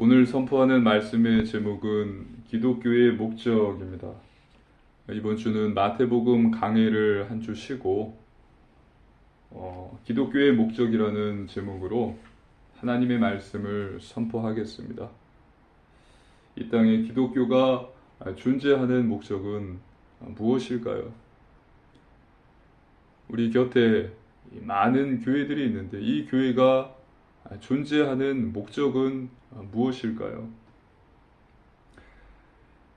오늘 선포하는 말씀의 제목은 기독교의 목적입니다. 이번 주는 마태복음 강해를 한 주 쉬고 기독교의 목적이라는 제목으로 하나님의 말씀을 선포하겠습니다. 이 땅에 기독교가 존재하는 목적은 무엇일까요? 우리 곁에 많은 교회들이 있는데 이 교회가 존재하는 목적은 무엇일까요?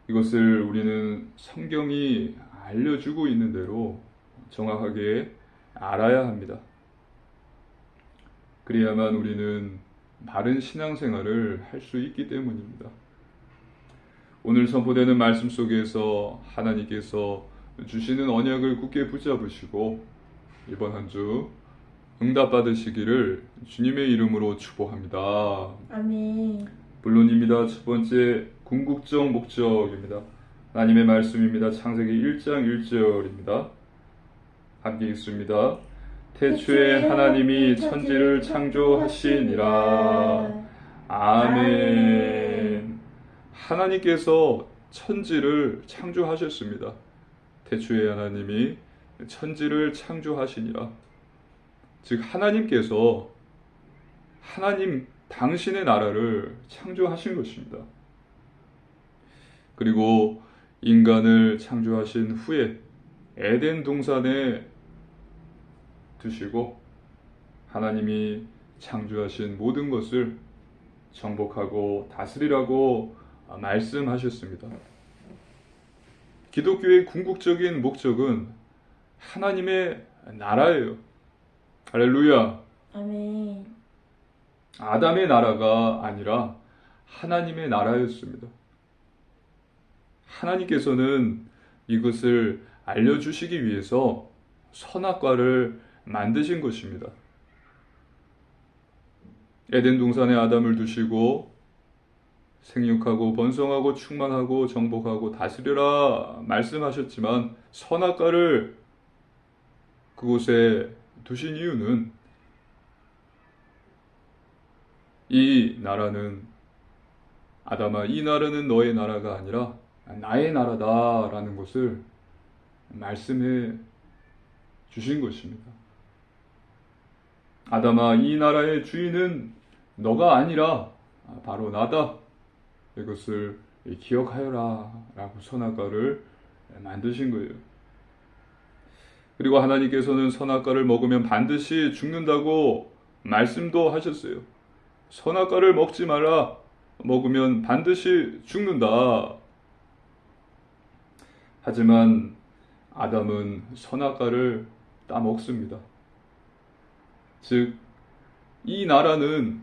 이것을 우리는 성경이 알려주고 있는 대로 정확하게 알아야 합니다. 그래야만 우리는 바른 신앙생활을 할 수 있기 때문입니다. 오늘 선포되는 말씀 속에서 하나님께서 주시는 언약을 굳게 붙잡으시고 이번 한 주 응답받으시기를 주님의 이름으로 축복합니다. 아멘. 본론입니다. 첫 번째 궁극적 목적입니다. 하나님의 말씀입니다. 창세기 1장 1절입니다. 함께 읽습니다. 태초에 하나님이 천지를 창조하시니라. 아멘. 하나님께서 천지를 창조하셨습니다. 태초에 하나님이 천지를 창조하시니라. 즉 하나님께서 당신의 나라를 창조하신 것입니다. 그리고 인간을 창조하신 후에 에덴 동산에 두시고 하나님이 창조하신 모든 것을 정복하고 다스리라고 말씀하셨습니다. 기독교의 궁극적인 목적은 하나님의 나라예요. 할렐루야. 아멘. 아담의 나라가 아니라 하나님의 나라였습니다. 하나님께서는 이것을 알려주시기 위해서 선악과를 만드신 것입니다. 에덴 동산에 아담을 두시고 생육하고 번성하고 충만하고 정복하고 다스려라 말씀하셨지만 선악과를 그곳에 두신 이유는 이 나라는 아담아 이 나라는 너의 나라가 아니라 나의 나라다라는 것을 말씀해 주신 것입니다. 아담아 이 나라의 주인은 너가 아니라 바로 나다. 이것을 기억하여라 라고 선악과를 만드신 거예요. 그리고 하나님께서는 선악과를 먹으면 반드시 죽는다고 말씀도 하셨어요. 선악과를 먹지 마라. 먹으면 반드시 죽는다. 하지만 아담은 선악과를 따먹습니다. 즉, 이 나라는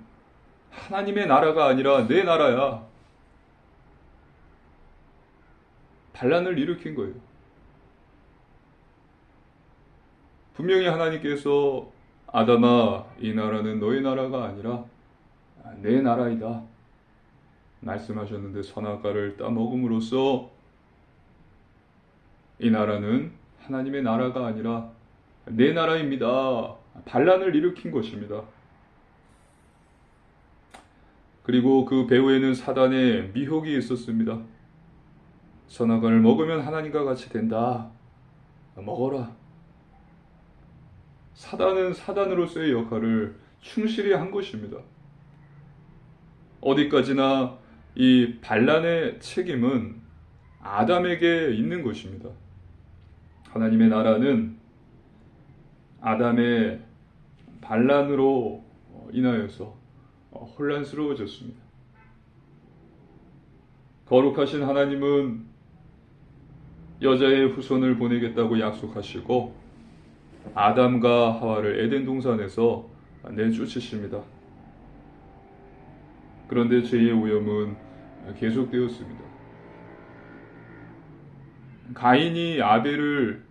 하나님의 나라가 아니라 내 나라야. 반란을 일으킨 거예요. 분명히 하나님께서 아담아, 이 나라는 너의 나라가 아니라 내 나라이다 말씀하셨는데 선악과를 따먹음으로써 이 나라는 하나님의 나라가 아니라 내 나라입니다. 반란을 일으킨 것입니다. 그리고 그 배후에는 사단의 미혹이 있었습니다. 선악과를 먹으면 하나님과 같이 된다. 먹어라. 사단은 사단으로서의 역할을 충실히 한 것입니다. 어디까지나 이 반란의 책임은 아담에게 있는 것입니다. 하나님의 나라는 아담의 반란으로 인하여서 혼란스러워졌습니다. 거룩하신 하나님은 여자의 후손을 보내겠다고 약속하시고 아담과 하와를 에덴 동산에서 내쫓으십니다. 그런데 죄의 오염은 계속되었습니다. 가인이 아벨을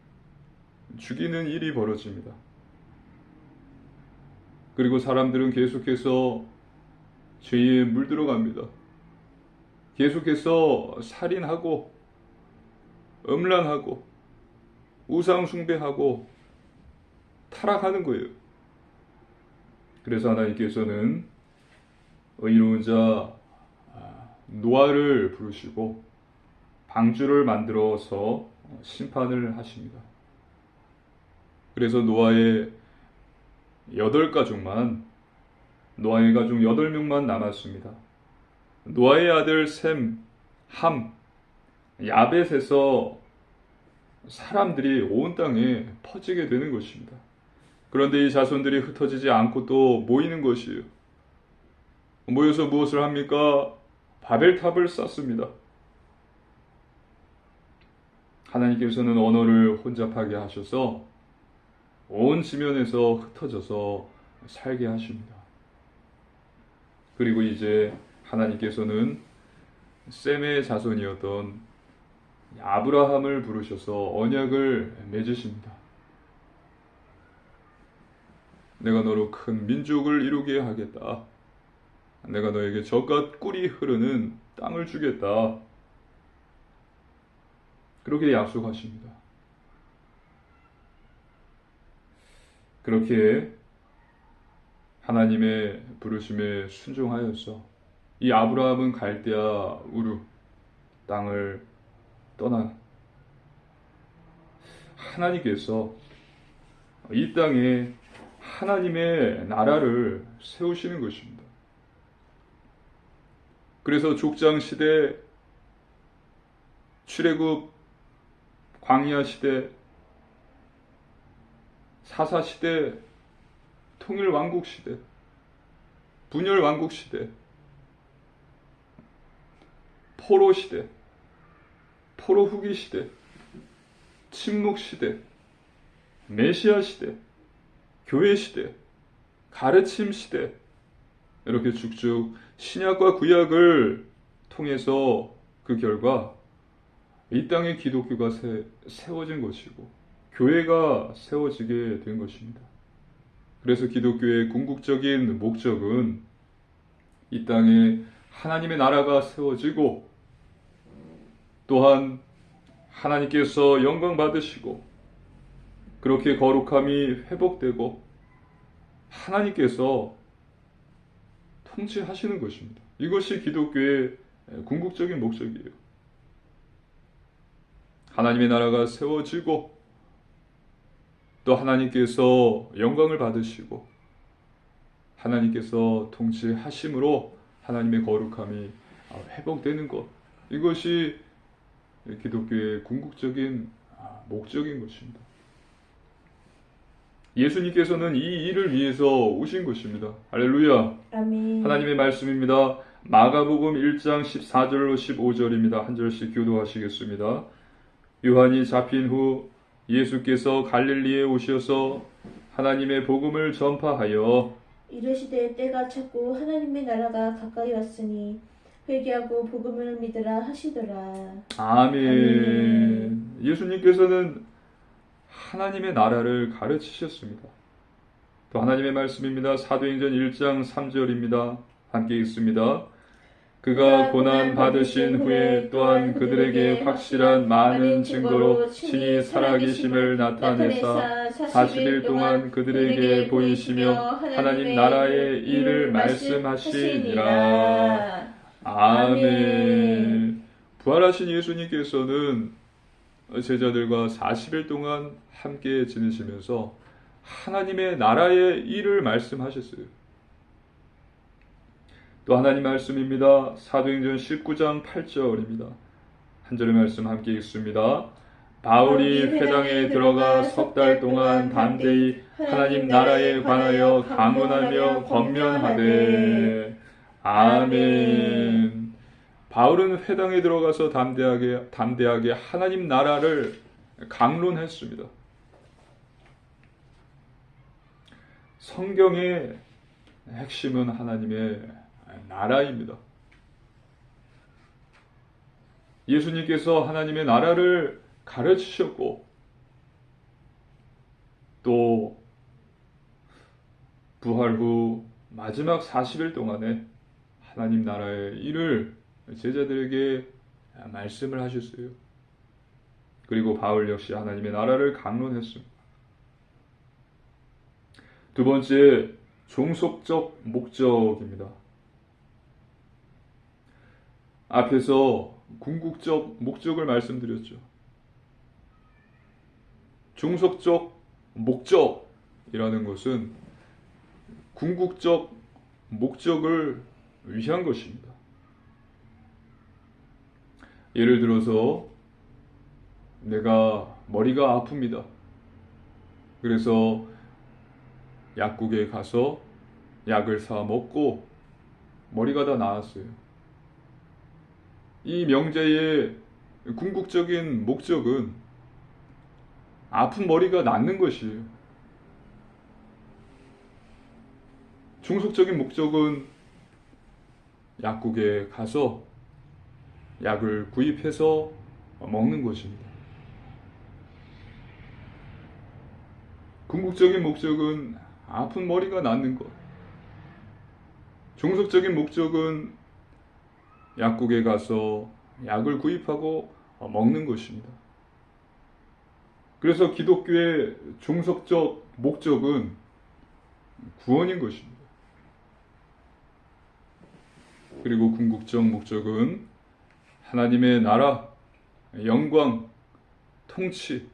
죽이는 일이 벌어집니다. 그리고 사람들은 계속해서 죄에 물들어갑니다. 계속해서 살인하고 음란하고 우상 숭배하고 타락하는 거예요. 그래서 하나님께서는 의로운 자 노아를 부르시고 방주를 만들어서 심판을 하십니다. 그래서 노아의 8가족만, 노아의 가족 8명만 남았습니다. 노아의 아들 셈, 함, 야벳에서 사람들이 온 땅에 퍼지게 되는 것입니다. 그런데 이 자손들이 흩어지지 않고 또 모이는 것이에요. 모여서 무엇을 합니까? 바벨탑을 쌓습니다. 하나님께서는 언어를 혼잡하게 하셔서 온 지면에서 흩어져서 살게 하십니다. 그리고 이제 하나님께서는 셈의 자손이었던 아브라함을 부르셔서 언약을 맺으십니다. 내가 너로 큰 민족을 이루게 하겠다. 내가 너에게 젖과 꿀이 흐르는 땅을 주겠다. 그렇게 약속하십니다. 그렇게 하나님의 부르심에 순종하여서 이 아브라함은 갈대아 우르 땅을 떠나 하나님께서 이 땅에 하나님의 나라를 세우시는 것입니다. 그래서 족장시대, 출애굽, 광야시대, 사사시대, 통일왕국시대, 분열왕국시대, 포로시대, 포로후기시대, 침묵시대, 메시아시대, 교회시대, 가르침시대, 이렇게 쭉쭉 신약과 구약을 통해서 그 결과 이 땅에 기독교가 세워진 것이고 교회가 세워지게 된 것입니다. 그래서 기독교의 궁극적인 목적은 이 땅에 하나님의 나라가 세워지고 또한 하나님께서 영광 받으시고 그렇게 거룩함이 회복되고 하나님께서 통치하시는 것입니다. 이것이 기독교의 궁극적인 목적이에요. 하나님의 나라가 세워지고 또 하나님께서 영광을 받으시고 하나님께서 통치하심으로 하나님의 거룩함이 회복되는 것, 이것이 기독교의 궁극적인 목적인 것입니다. 예수님께서는 이 일을 위해서 오신 것입니다. 할렐루야. 아멘. 하나님의 말씀입니다. 마가복음 1장 14절로 15절입니다. 한 절씩 교도하시겠습니다. 요한이 잡힌 후 예수께서 갈릴리에 오셔서 하나님의 복음을 전파하여 이르시되 때가 찼고 하나님의 나라가 가까이 왔으니 회개하고 복음을 믿으라 하시더라. 아멘. 예수님께서는 하나님의 나라를 가르치셨습니다. 또 하나님의 말씀입니다. 사도행전 1장 3절입니다. 함께 읽습니다. 그가 고난 받으신 후에 또한 그들에게 확실한 많은 증거로 친히 살아계심을 나타내사 40일 동안 그들에게 보이시며 하나님 나라의 일을 말씀하시니라. 아멘. 부활하신 예수님께서는 제자들과 40일 동안 함께 지내시면서 하나님의 나라의 일을 말씀하셨어요. 또 하나님 말씀입니다. 사도행전 19장 8절입니다. 한 절의 말씀 함께 읽습니다. 바울이 회당에 들어가 석 달 동안 담대히 하나님 나라에 관하여 강론하며 권면하되. 아멘. 바울은 회당에 들어가서 담대하게 하나님 나라를 강론했습니다. 성경의 핵심은 하나님의 나라입니다. 예수님께서 하나님의 나라를 가르치셨고 또 부활 후 마지막 40일 동안에 하나님 나라의 일을 제자들에게 말씀을 하셨어요. 그리고 바울 역시 하나님의 나라를 강론했습니다. 두 번째, 종속적 목적입니다. 앞에서 궁극적 목적을 말씀드렸죠. 종속적 목적이라는 것은 궁극적 목적을 위한 것입니다. 예를 들어서 내가 머리가 아픕니다. 그래서 약국에 가서 약을 사 먹고 머리가 다 나았어요. 이 명제의 궁극적인 목적은 아픈 머리가 낫는 것이에요. 종속적인 목적은 약국에 가서 약을 구입해서 먹는 것입니다. 궁극적인 목적은 아픈 머리가 낫는 것. 종속적인 목적은 약국에 가서 약을 구입하고 먹는 것입니다. 그래서 기독교의 종속적 목적은 구원인 것입니다. 그리고 궁극적 목적은 하나님의 나라, 영광, 통치,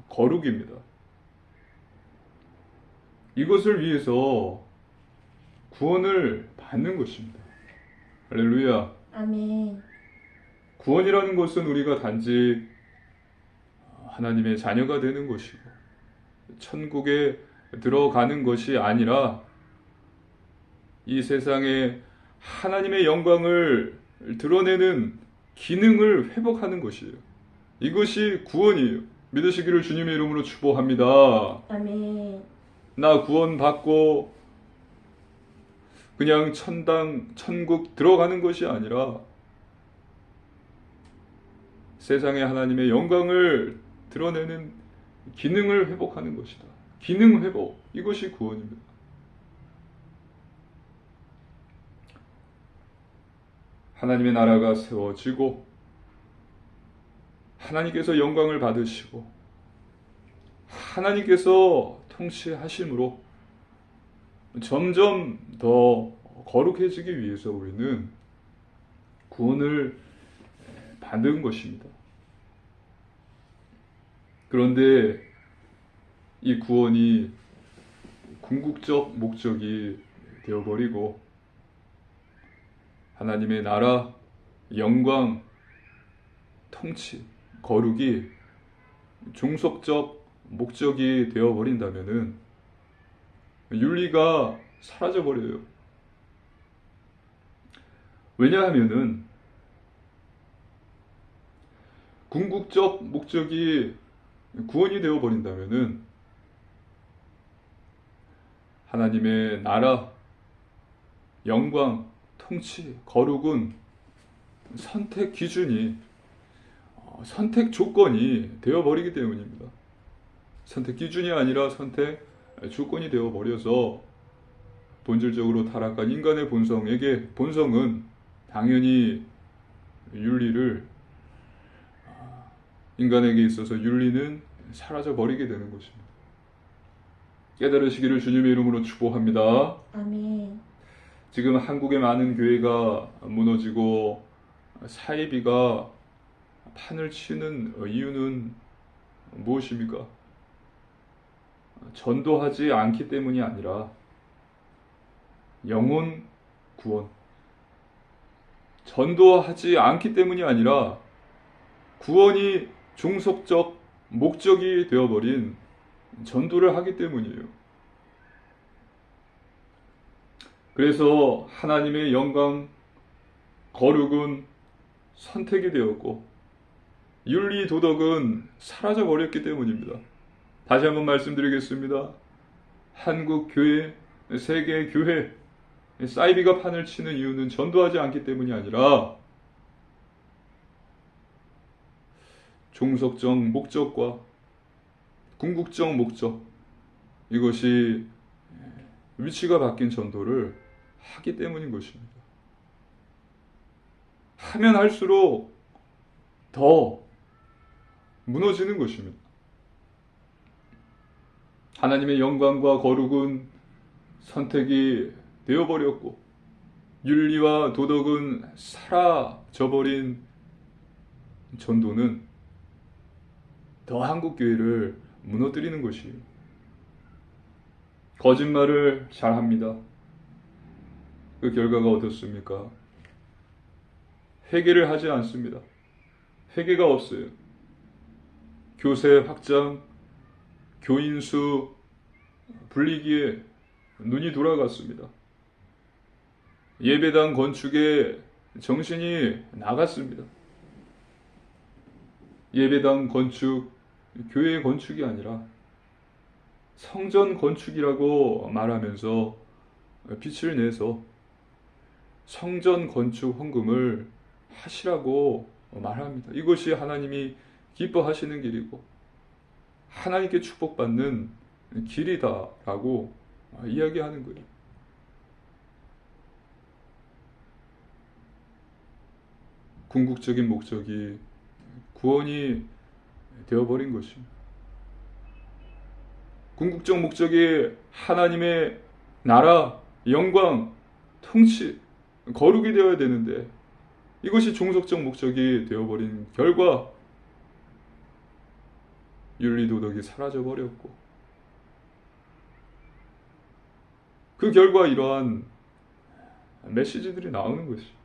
거룩입니다. 이것을 위해서 구원을 받는 것입니다. 할렐루야. 아멘. 구원이라는 것은 우리가 단지 하나님의 자녀가 되는 것이고 천국에 들어가는 것이 아니라 이 세상에 하나님의 영광을 드러내는 기능을 회복하는 것이에요. 이것이 구원이에요. 믿으시기를 주님의 이름으로 축복합니다. 아멘. 나 구원받고 그냥 천국 들어가는 것이 아니라 세상에 하나님의 영광을 드러내는 기능을 회복하는 것이다. 기능 회복, 이것이 구원입니다. 하나님의 나라가 세워지고 하나님께서 영광을 받으시고 하나님께서 통치하심으로 점점 더 거룩해지기 위해서 우리는 구원을 받은 것입니다. 그런데 이 구원이 궁극적 목적이 되어버리고 하나님의 나라, 영광, 통치, 거룩이 종속적 목적이 되어버린다면은 윤리가 사라져버려요. 왜냐하면은 궁극적 목적이 구원이 되어버린다면은 하나님의 나라, 영광, 통치, 거룩은 선택 기준이, 선택 조건이 되어버리기 때문입니다. 선택 기준이 아니라 선택 조건이 되어버려서 본질적으로 타락한 인간의 본성은 당연히 윤리를, 인간에게 있어서 윤리는 사라져버리게 되는 것입니다. 깨달으시기를 주님의 이름으로 축복합니다. 아멘. 지금 한국의 많은 교회가 무너지고 사이비가 판을 치는 이유는 무엇입니까? 전도하지 않기 때문이 아니라 영혼 구원. 전도하지 않기 때문이 아니라 구원이 종속적 목적이 되어버린 전도를 하기 때문이에요. 그래서 하나님의 영광, 거룩은 선택이 되었고 윤리, 도덕은 사라져버렸기 때문입니다. 다시 한번 말씀드리겠습니다. 한국 교회, 세계 교회, 사이비가 판을 치는 이유는 전도하지 않기 때문이 아니라 종속적 목적과 궁극적 목적, 이것이 위치가 바뀐 전도를 하기 때문인 것입니다. 하면 할수록 더 무너지는 것입니다. 하나님의 영광과 거룩은 선택이 되어버렸고 윤리와 도덕은 사라져버린 전도는 더 한국교회를 무너뜨리는 것이에요. 거짓말을 잘합니다. 그 결과가 어떻습니까? 회개를 하지 않습니다. 회개가 없어요. 교세 확장, 교인수 불리기에 눈이 돌아갔습니다. 예배당 건축에 정신이 나갔습니다. 예배당 건축, 교회 건축이 아니라 성전 건축이라고 말하면서 빛을 내서 성전 건축 헌금을 하시라고 말합니다. 이것이 하나님이 기뻐하시는 길이고 하나님께 축복받는 길이다라고 이야기하는 거예요. 궁극적인 목적이 구원이 되어버린 것입니다. 궁극적 목적이 하나님의 나라, 영광, 통치, 거룩이 되어야 되는데 이것이 종속적 목적이 되어버린 결과 윤리도덕이 사라져버렸고 그 결과 이러한 메시지들이 나오는 것이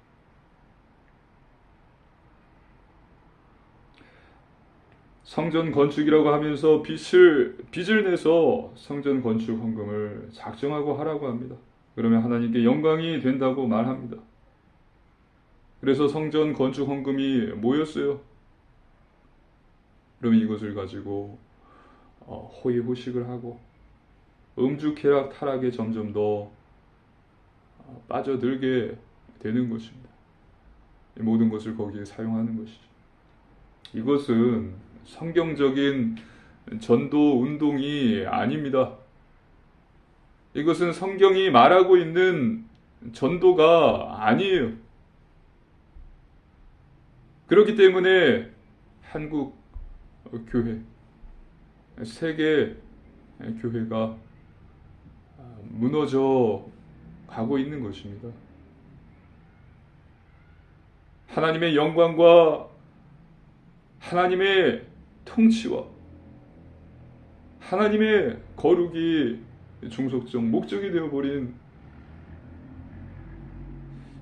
성전 건축이라고 하면서 빚을 내서 성전 건축 헌금을 작정하고 하라고 합니다. 그러면 하나님께 영광이 된다고 말합니다. 그래서 성전 건축 헌금이 모였어요. 그러면 이것을 가지고 호의호식을 하고 음주 쾌락 타락에 점점 더 빠져들게 되는 것입니다. 모든 것을 거기에 사용하는 것이죠. 이것은 성경적인 전도 운동이 아닙니다. 이것은 성경이 말하고 있는 전도가 아니에요. 그렇기 때문에 한국 교회, 세계 교회가 무너져 가고 있는 것입니다. 하나님의 영광과 하나님의 통치와 하나님의 거룩이 종속적 목적이 되어버린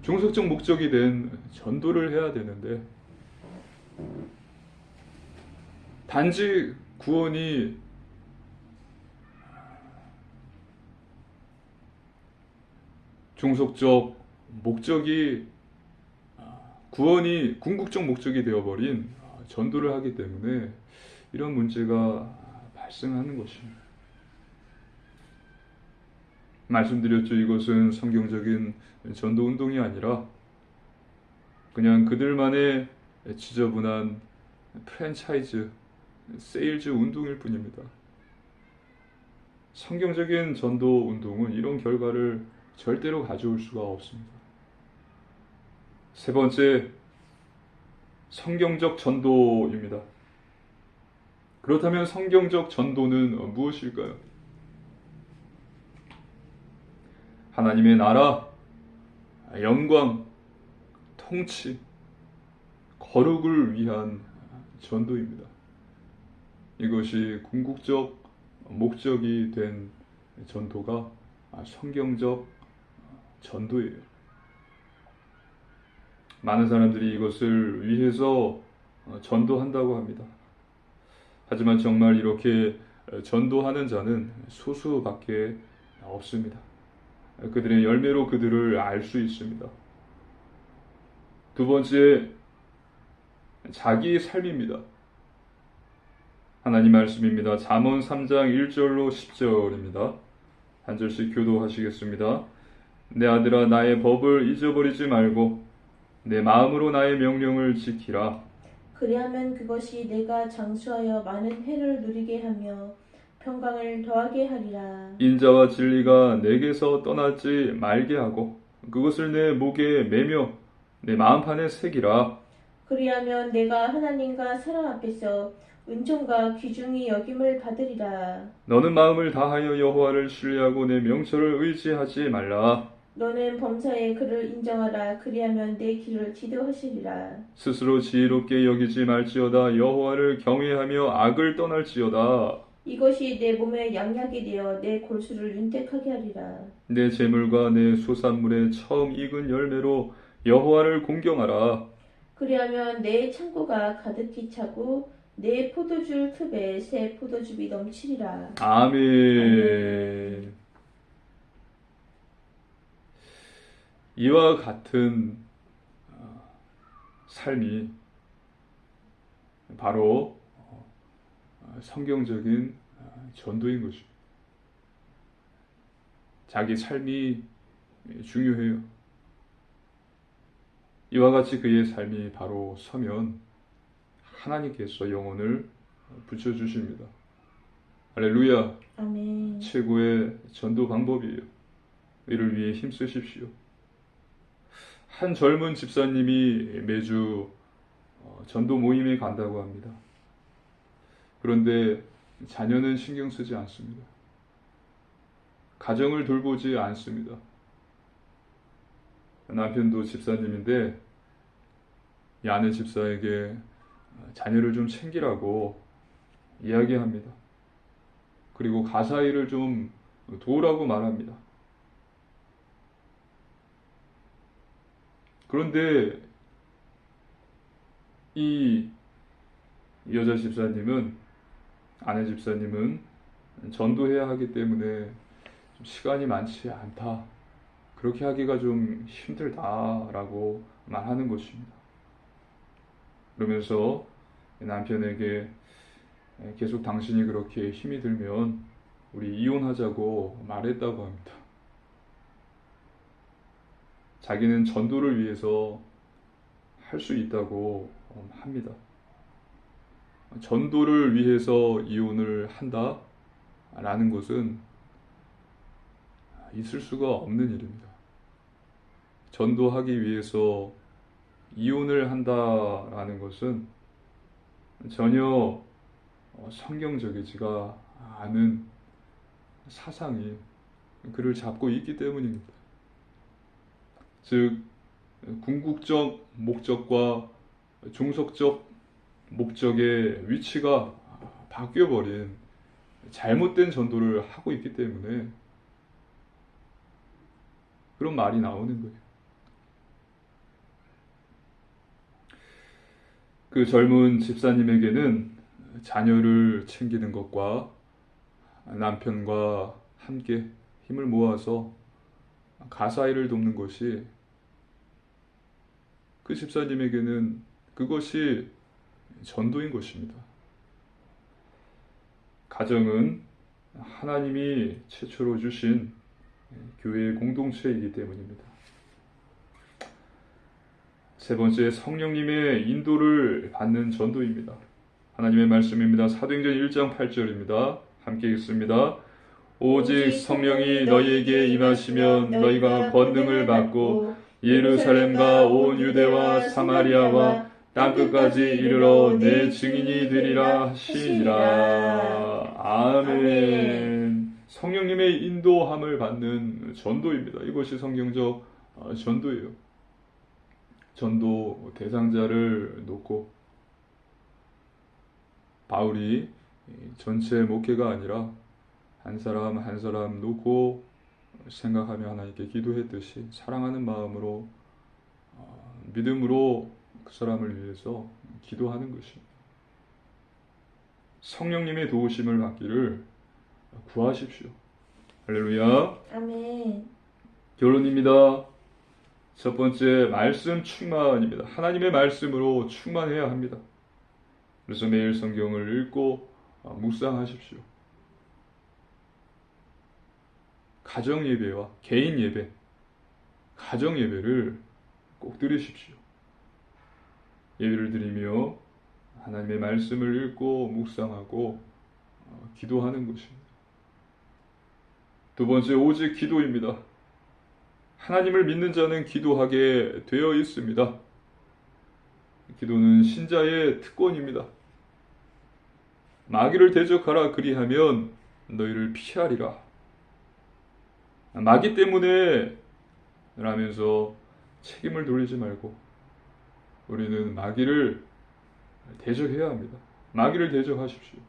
종속적 목적이 된 전도를 해야 되는데 단지 구원이 종속적 목적이 구원이 궁극적 목적이 되어버린 전도를 하기 때문에 이런 문제가 발생하는 것입니다. 말씀드렸죠. 이것은 성경적인 전도 운동이 아니라 그냥 그들만의 지저분한 프랜차이즈, 세일즈 운동일 뿐입니다. 성경적인 전도 운동은 이런 결과를 절대로 가져올 수가 없습니다. 세 번째, 성경적 전도입니다. 그렇다면 성경적 전도는 무엇일까요? 하나님의 나라, 영광, 통치, 거룩을 위한 전도입니다. 이것이 궁극적 목적이 된 전도가 성경적 전도예요. 많은 사람들이 이것을 위해서 전도한다고 합니다. 하지만 정말 이렇게 전도하는 자는 소수밖에 없습니다. 그들의 열매로 그들을 알 수 있습니다. 두 번째, 자기 삶입니다. 하나님 말씀입니다. 잠언 3장 1절로 10절입니다. 한 절씩 교도하시겠습니다. 내 아들아, 나의 법을 잊어버리지 말고 내 마음으로 나의 명령을 지키라. 그리하면 그것이 내가 장수하여 많은 해를 누리게 하며 평강을 더하게 하리라. 인자와 진리가 내게서 떠나지 말게 하고 그것을 내 목에 매며 내 마음판에 새기라. 그리하면 내가 하나님과 사람 앞에서 은총과 귀중히 여김을 받으리라. 너는 마음을 다하여 여호와를 신뢰하고 내 명철을 의지하지 말라. 너는 범사에 그를 인정하라. 그리하면 내 길을 지도하시리라. 스스로 지혜롭게 여기지 말지어다. 여호와를 경외하며 악을 떠날지어다. 이것이 내 몸에 양약이 되어 내 골수를 윤택하게 하리라. 내 재물과 내 소산물의 처음 익은 열매로 여호와를 공경하라. 그리하면 내 창고가 가득히 차고 내 포도주 틈에 새 포도즙이 넘치리라. 아멘. 이와 같은 삶이 바로 성경적인 전도인 것입니다. 자기 삶이 중요해요. 이와 같이 그의 삶이 바로 서면 하나님께서 영혼을 붙여주십니다. 할렐루야. 아멘. 최고의 전도 방법이에요. 이를 위해 힘쓰십시오. 한 젊은 집사님이 매주 전도 모임에 간다고 합니다. 그런데 자녀는 신경 쓰지 않습니다. 가정을 돌보지 않습니다. 남편도 집사님인데 이 아내 집사에게 자녀를 좀 챙기라고 이야기합니다. 그리고 가사 일을 좀 도우라고 말합니다. 그런데 이 여자 집사님은, 아내 집사님은 전도해야 하기 때문에 좀 시간이 많지 않다. 그렇게 하기가 좀 힘들다라고 말하는 것입니다. 그러면서 남편에게 계속 당신이 그렇게 힘이 들면 우리 이혼하자고 말했다고 합니다. 자기는 전도를 위해서 할 수 있다고 합니다. 전도를 위해서 이혼을 한다라는 것은 있을 수가 없는 일입니다. 전도하기 위해서 이혼을 한다라는 것은 전혀 성경적이지가 않은 사상이 그를 잡고 있기 때문입니다. 즉, 궁극적 목적과 종속적 목적의 위치가 바뀌어버린 잘못된 전도를 하고 있기 때문에 그런 말이 나오는 거예요. 그 젊은 집사님에게는 자녀를 챙기는 것과 남편과 함께 힘을 모아서 가사 일을 돕는 것이, 그 집사님에게는 그것이 전도인 것입니다. 가정은 하나님이 최초로 주신 교회의 공동체이기 때문입니다. 세 번째, 성령님의 인도를 받는 전도입니다. 하나님의 말씀입니다. 사도행전 1장 8절입니다. 함께 읽습니다. 오직 성령이 너희에게 임하시면 너희가 권능을 받고 예루살렘과 온 유대와 사마리아와 땅끝까지 이르러 내 증인이 되리라 하시니라. 아멘. 성령님의 인도함을 받는 전도입니다. 이것이 성경적 전도예요. 전도 대상자를 놓고 바울이 전체 목회가 아니라 한 사람 한 사람 놓고 생각하며 하나님께 기도했듯이 사랑하는 마음으로 믿음으로 그 사람을 위해서 기도하는 것입니다. 성령님의 도우심을 받기를 구하십시오. 할렐루야. 아멘. 결론입니다. 첫 번째, 말씀 충만입니다. 하나님의 말씀으로 충만해야 합니다. 그래서 매일 성경을 읽고 묵상하십시오. 가정 예배와 개인 예배, 가정 예배를 꼭 드리십시오. 예배를 드리며 하나님의 말씀을 읽고 묵상하고 기도하는 것입니다. 두 번째, 오직 기도입니다. 하나님을 믿는 자는 기도하게 되어 있습니다. 기도는 신자의 특권입니다. 마귀를 대적하라, 그리하면 너희를 피하리라. 마귀 때문에 라면서 책임을 돌리지 말고 우리는 마귀를 대적해야 합니다. 마귀를 대적하십시오.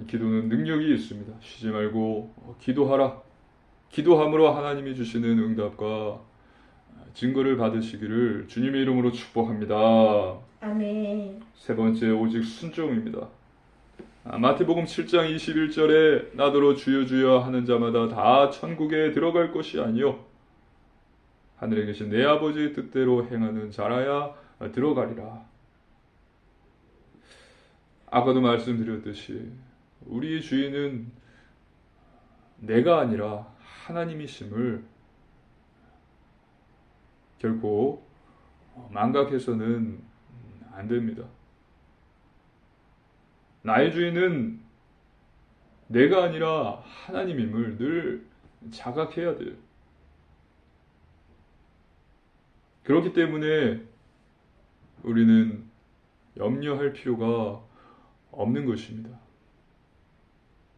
기도는 능력이 있습니다. 쉬지 말고 기도하라. 기도함으로 하나님이 주시는 응답과 증거를 받으시기를 주님의 이름으로 축복합니다. 아멘. 세 번째, 오직 순종입니다. 마태복음 7장 21절에 나더러 주여 주여 하는 자마다 다 천국에 들어갈 것이 아니요 하늘에 계신 내 아버지의 뜻대로 행하는 자라야 들어가리라. 아까도 말씀드렸듯이 우리의 주인은 내가 아니라 하나님이심을 결코 망각해서는 안 됩니다. 나의 주인은 내가 아니라 하나님임을 늘 자각해야 돼요. 그렇기 때문에 우리는 염려할 필요가 없는 것입니다.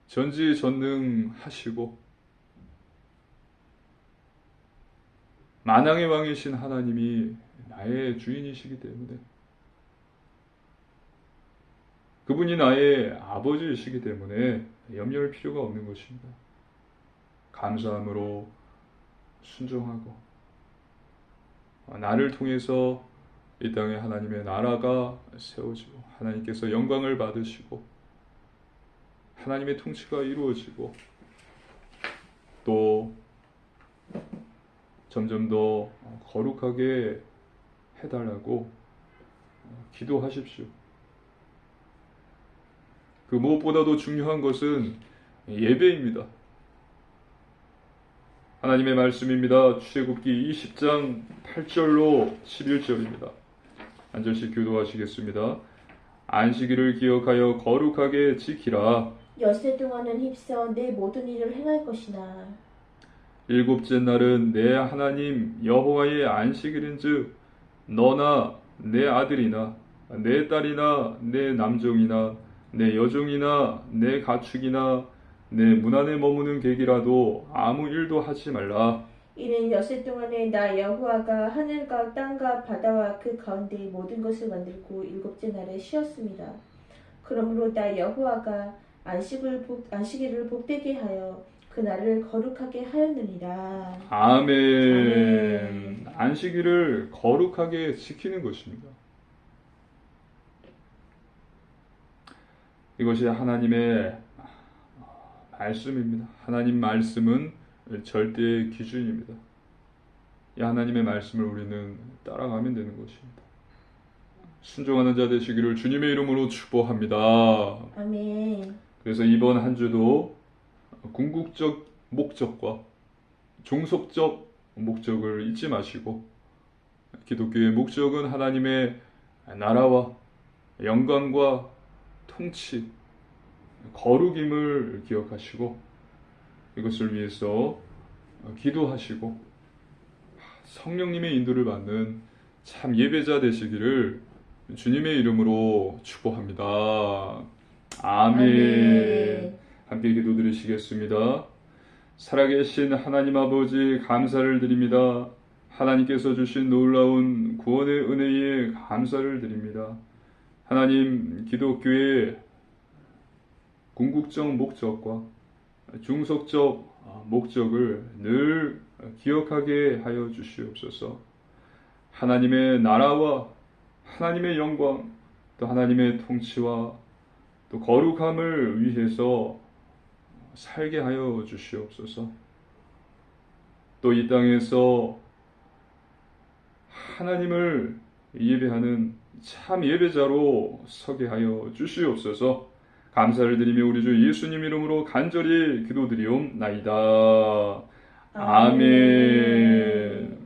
전지전능하시고 만왕의 왕이신 하나님이 나의 주인이시기 때문에 그분이 나의 아버지이시기 때문에 염려할 필요가 없는 것입니다. 감사함으로 순종하고 나를 통해서 이 땅에 하나님의 나라가 세워지고 하나님께서 영광을 받으시고 하나님의 통치가 이루어지고 또 점점 더 거룩하게 해달라고 기도하십시오. 그 무엇보다도 중요한 것은 예배입니다. 하나님의 말씀입니다. 출애굽기 20장 8절로 11절입니다. 한 절씩 교도하시겠습니다. 안식일을 기억하여 거룩하게 지키라. 엿새 동안은 힘써 내 모든 일을 행할 것이나 일곱째 날은 내 하나님 여호와의 안식일인즉 너나 내 아들이나 내 딸이나 내 남종이나 내 여종이나 내 가축이나 내 문 안에 머무는 객이라도 아무 일도 하지 말라. 이는 엿새 동안에 나 여호와가 하늘과 땅과 바다와 그 가운데의 모든 것을 만들고 일곱째 날에 쉬었습니다. 그러므로 나 여호와가 안식일을 복되게 하여 그 날을 거룩하게 하였느니라. 아멘. 안식일을 거룩하게 지키는 것입니다. 이것이 하나님의 말씀입니다. 하나님 말씀은 절대의 기준입니다. 이 하나님의 말씀을 우리는 따라가면 되는 것입니다. 순종하는 자 되시기를 주님의 이름으로 축복합니다. 아멘. 그래서 이번 한 주도 궁극적 목적과 종속적 목적을 잊지 마시고 기독교의 목적은 하나님의 나라와 영광과 통치, 거룩임을 기억하시고 이것을 위해서 기도하시고 성령님의 인도를 받는 참 예배자 되시기를 주님의 이름으로 축복합니다. 아멘. 아멘. 함께 기도드리시겠습니다. 살아계신 하나님 아버지 감사를 드립니다. 하나님께서 주신 놀라운 구원의 은혜에 감사를 드립니다. 하나님, 기독교의 궁극적 목적과 중속적 목적을 늘 기억하게 하여 주시옵소서. 하나님의 나라와 하나님의 영광, 또 하나님의 통치와 또 거룩함을 위해서 살게 하여 주시옵소서. 또 이 땅에서 하나님을 예배하는 참 예배자로 서게 하여 주시옵소서. 감사를 드리며 우리 주 예수님 이름으로 간절히 기도드리옵나이다. 아멘.